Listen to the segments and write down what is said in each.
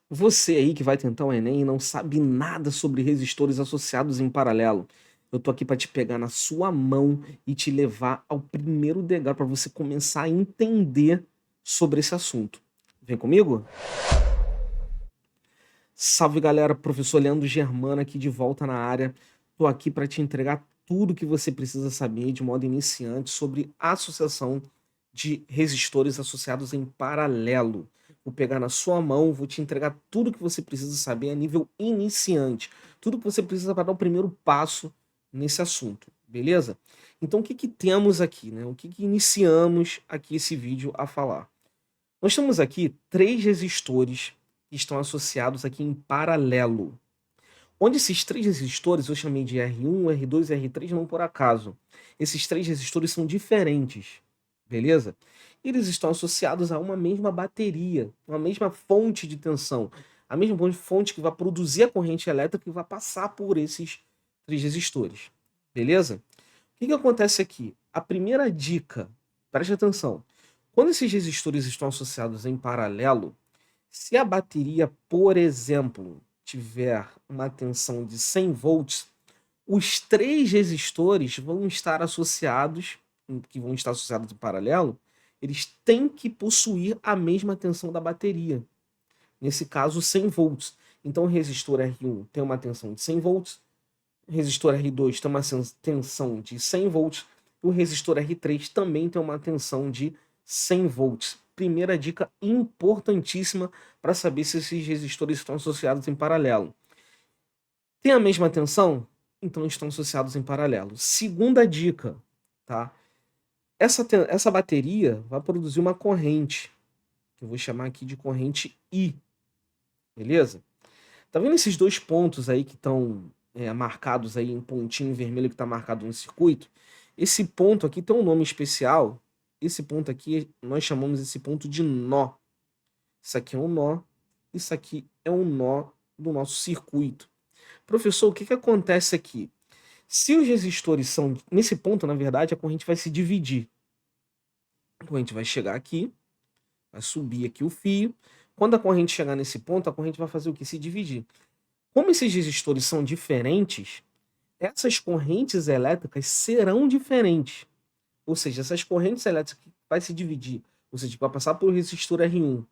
Você aí que vai tentar o Enem e não sabe nada sobre resistores associados em paralelo, eu tô aqui para te pegar na sua mão e te levar ao primeiro degrau para você começar a entender sobre esse assunto. Vem comigo? Salve galera, professor Leandro Germano aqui de volta na área. Tô aqui para te entregar tudo que você precisa saber de modo iniciante sobre a associação de resistores associados em paralelo. Vou pegar na sua mão, vou te entregar tudo que você precisa saber a nível iniciante, tudo que você precisa para dar o primeiro passo nesse assunto, beleza? Então o que que temos aqui, né? O que que iniciamos aqui esse vídeo a falar? Nós temos aqui três resistores que estão associados aqui em paralelo. Onde esses três resistores eu chamei de R1, R2 e R3 não por acaso. Esses três resistores são diferentes, beleza? Eles estão associados a uma mesma bateria, uma mesma fonte de tensão, a mesma fonte que vai produzir a corrente elétrica que vai passar por esses três resistores, beleza? O que que acontece aqui? A primeira dica, preste atenção, quando esses resistores estão associados em paralelo, se a bateria, por exemplo, tiver uma tensão de 100 volts, os três resistores vão estar associados, que vão estar associados em paralelo, eles têm que possuir a mesma tensão da bateria. Nesse caso, 100 volts. Então, o resistor R1 tem uma tensão de 100 volts, o resistor R2 tem uma tensão de 100 volts, o resistor R3 também tem uma tensão de 100 volts. Primeira dica importantíssima para saber se esses resistores estão associados em paralelo. Tem a mesma tensão? Então estão associados em paralelo. Segunda dica, tá? Essa bateria vai produzir uma corrente, que eu vou chamar aqui de corrente I, beleza? Tá vendo esses dois pontos aí que estão marcados aí em pontinho vermelho que está marcado no circuito? Esse ponto aqui tem um nome especial. Esse ponto aqui, nós chamamos esse ponto de nó. Isso aqui é um nó, isso aqui é um nó do nosso circuito. Professor, o que que acontece aqui? Se os resistores são... Nesse ponto, na verdade, a corrente vai se dividir. A corrente vai chegar aqui, vai subir aqui o fio. Quando a corrente chegar nesse ponto, a corrente vai fazer o quê? Se dividir. Como esses resistores são diferentes, essas correntes elétricas serão diferentes. Ou seja, essas correntes elétricas que vai se dividir, ou seja, que vai passar por resistor R1,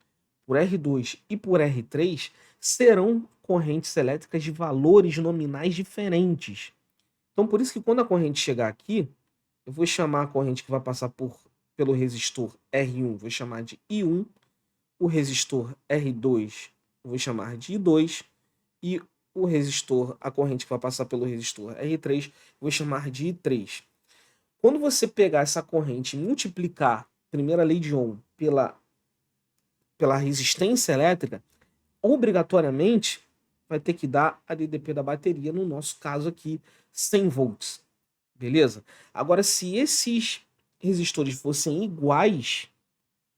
por R2 e por R3, serão correntes elétricas de valores nominais diferentes. Então, por isso que quando a corrente chegar aqui, eu vou chamar a corrente que vai passar pelo resistor R1, vou chamar de I1, o resistor R2 eu vou chamar de I2, e o resistor, a corrente que vai passar pelo resistor R3, eu vou chamar de I3. Quando você pegar essa corrente e multiplicar, primeira lei de Ohm, pela resistência elétrica, obrigatoriamente vai ter que dar a DDP da bateria, no nosso caso aqui, 100 volts. Beleza? Agora, se esses resistores fossem iguais,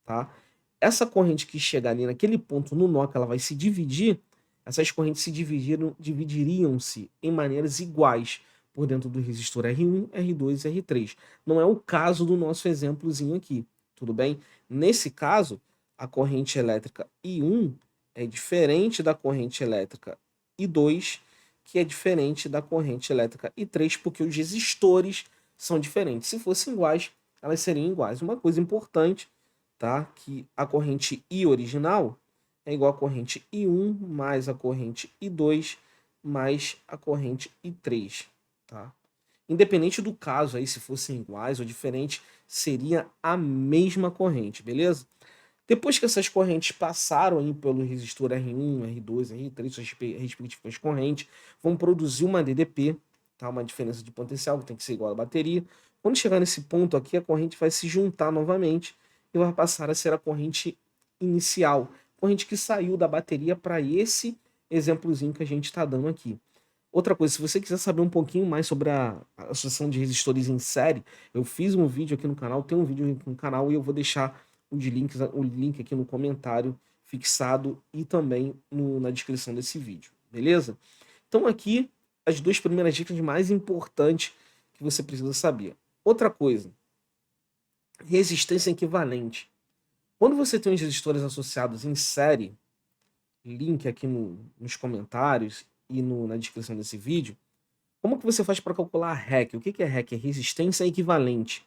tá? Essa corrente que chegar ali naquele ponto no nó, que ela vai se dividir, essas correntes se dividiriam-se em maneiras iguais por dentro do resistor R1, R2 e R3. Não é o caso do nosso exemplozinho aqui, tudo bem? Nesse caso, a corrente elétrica I1 é diferente da corrente elétrica I2, que é diferente da corrente elétrica I3, porque os resistores são diferentes. Se fossem iguais, elas seriam iguais. Uma coisa importante, tá? Que a corrente I original é igual à corrente I1 mais a corrente I2 mais a corrente I3, tá? Independente do caso aí, se fossem iguais ou diferentes, seria a mesma corrente, beleza? Depois que essas correntes passaram aí pelo resistor R1, R2, R3, suas respectivas correntes, vão produzir uma DDP, tá? Uma diferença de potencial que tem que ser igual à bateria. Quando chegar nesse ponto aqui, a corrente vai se juntar novamente e vai passar a ser a corrente inicial, corrente que saiu da bateria para esse exemplozinho que a gente está dando aqui. Outra coisa, se você quiser saber um pouquinho mais sobre a associação de resistores em série, eu fiz um vídeo aqui no canal, tem um vídeo aqui no canal e eu vou deixar o link aqui no comentário fixado e também na descrição desse vídeo, beleza? Então aqui as duas primeiras dicas mais importantes que você precisa saber. Outra coisa, resistência equivalente. Quando você tem os resistores associados em série, link aqui nos comentários e na descrição desse vídeo, como que você faz para calcular a REC? O que que é REC? É resistência equivalente.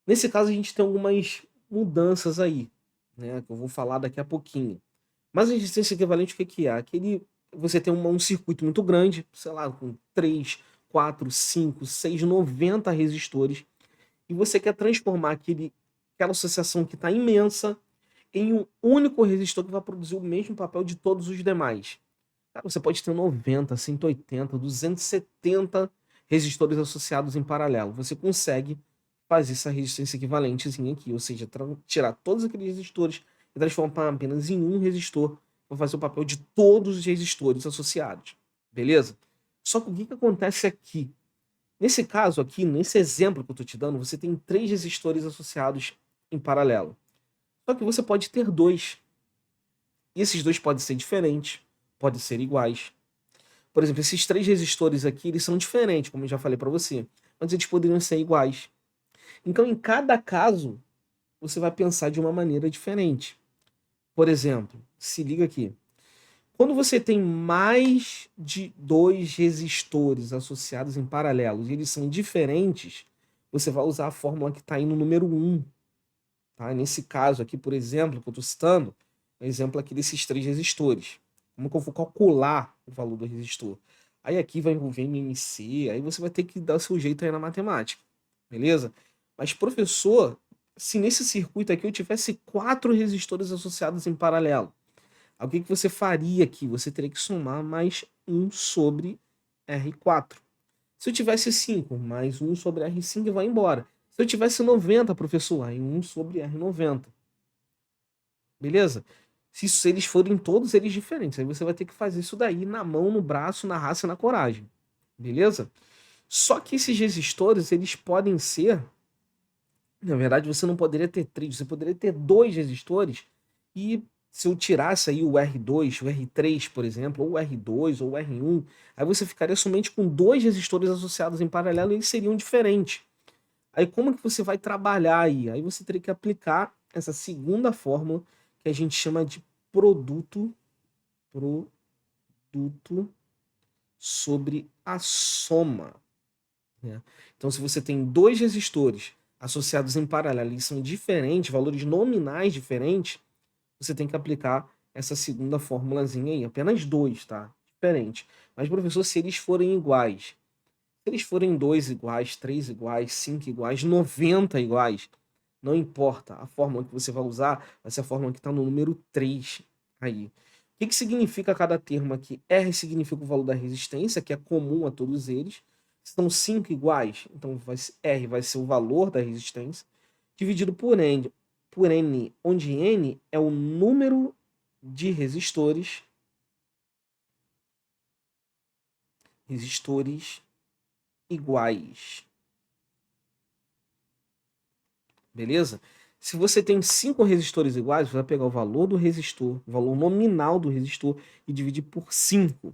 Nesse caso, a gente tem algumas mudanças aí, né, que eu vou falar daqui a pouquinho. Mas a resistência equivalente, o que que é? Você tem um circuito muito grande, sei lá, com 3, 4, 5, 6, 90 resistores, e você quer transformar aquela associação que está imensa em um único resistor que vai produzir o mesmo papel de todos os demais. Cara, você pode ter 90, 180, 270 resistores associados em paralelo. Você consegue fazer essa resistência equivalentezinha aqui, ou seja, tirar todos aqueles resistores e transformar apenas em um resistor para fazer o papel de todos os resistores associados. Beleza? Só que o que que acontece aqui? Nesse caso aqui, nesse exemplo que eu estou te dando, você tem 3 resistores associados em paralelo. Só que você pode ter 2. E esses 2 podem ser diferentes, podem ser iguais. Por exemplo, esses 3 resistores aqui, eles são diferentes, como eu já falei para você, mas eles poderiam ser iguais. Então, em cada caso, você vai pensar de uma maneira diferente. Por exemplo, se liga aqui. Quando você tem mais de 2 resistores associados em paralelo e eles são diferentes, você vai usar a fórmula que está aí no número 1. Tá? Nesse caso aqui, por exemplo, que eu estou citando, é um exemplo aqui desses 3 resistores. Como que eu vou calcular o valor do resistor? Aí aqui vai envolver MMC, aí você vai ter que dar o seu jeito aí na matemática. Beleza? Mas, professor, se nesse circuito aqui eu tivesse 4 resistores associados em paralelo, o que que você faria aqui? Você teria que somar mais 1 sobre R4. Se eu tivesse 5, mais 1 sobre R5 e vai embora. Se eu tivesse 90, professor, aí 1 sobre R90. Beleza? Se eles forem todos eles diferentes, aí você vai ter que fazer isso daí na mão, no braço, na raça e na coragem. Beleza? Só que esses resistores, eles podem ser... Na verdade, você não poderia ter 3, você poderia ter 2 resistores e se eu tirasse aí o R2, o R3, por exemplo, ou o R2 ou o R1, aí você ficaria somente com 2 resistores associados em paralelo e eles seriam diferentes. Aí como que você vai trabalhar aí? Aí você teria que aplicar essa segunda fórmula que a gente chama de produto sobre a soma, né? Então, se você tem 2 resistores associados em paralelo e são diferentes, valores nominais diferentes, você tem que aplicar essa segunda formulazinha aí. Apenas 2, tá? Diferente. Mas, professor, se eles forem iguais, se eles forem 2 iguais, 3 iguais, 5 iguais, 90 iguais, não importa. A fórmula que você vai usar vai ser a fórmula que está no número 3 aí. O que que significa cada termo aqui? R significa o valor da resistência, que é comum a todos eles. São 5 iguais, então R vai ser o valor da resistência, dividido por N, onde N é o número de resistores iguais. Beleza? Se você tem 5 resistores iguais, você vai pegar o valor do resistor, o valor nominal do resistor, e dividir por 5.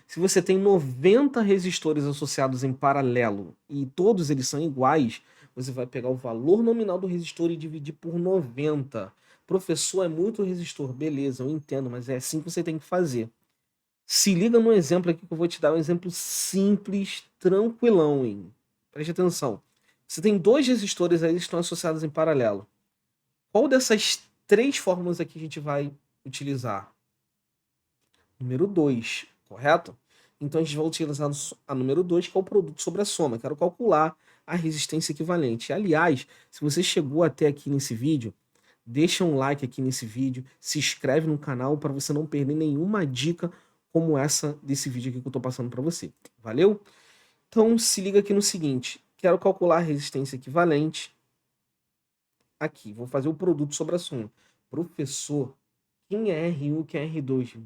Se você tem 90 resistores associados em paralelo e todos eles são iguais, você vai pegar o valor nominal do resistor e dividir por 90. Professor, é muito resistor. Beleza, eu entendo, mas é assim que você tem que fazer. Se liga no exemplo aqui que eu vou te dar, um exemplo simples, tranquilão, hein? Preste atenção. Você tem 2 resistores aí que estão associados em paralelo. Qual dessas 3 fórmulas aqui a gente vai utilizar? Número 2, correto? Então a gente vai utilizar a número 2, que é o produto sobre a soma. Quero calcular a resistência equivalente. Aliás, se você chegou até aqui nesse vídeo, deixa um like aqui nesse vídeo, se inscreve no canal para você não perder nenhuma dica como essa desse vídeo aqui que eu estou passando para você. Valeu? Então se liga aqui no seguinte, quero calcular a resistência equivalente. Aqui, vou fazer o produto sobre a soma. Professor, quem é R1 e quem é R2?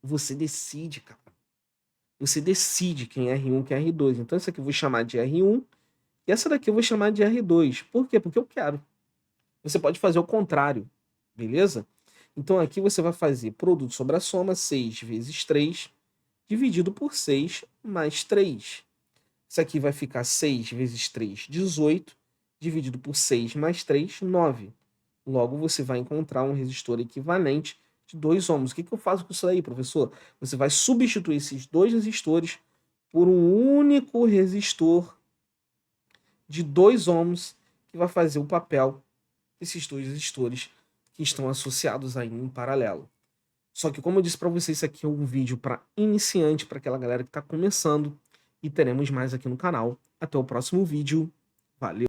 Você decide, cara. Você decide quem é R1 e quem é R2. Então essa aqui eu vou chamar de R1 e essa daqui eu vou chamar de R2. Por quê? Porque eu quero. Você pode fazer o contrário, beleza? Então aqui você vai fazer produto sobre a soma, 6 vezes 3, dividido por 6 mais 3. Isso aqui vai ficar 6 vezes 3, 18, dividido por 6 mais 3, 9. Logo, você vai encontrar um resistor equivalente de 2 ohms. O que eu faço com isso aí, professor? Você vai substituir esses 2 resistores por um único resistor de 2 ohms que vai fazer o papel desses 2 resistores que estão associados aí em paralelo. Só que, como eu disse para vocês, isso aqui é um vídeo para iniciante, para aquela galera que está começando, e teremos mais aqui no canal. Até o próximo vídeo. Valeu!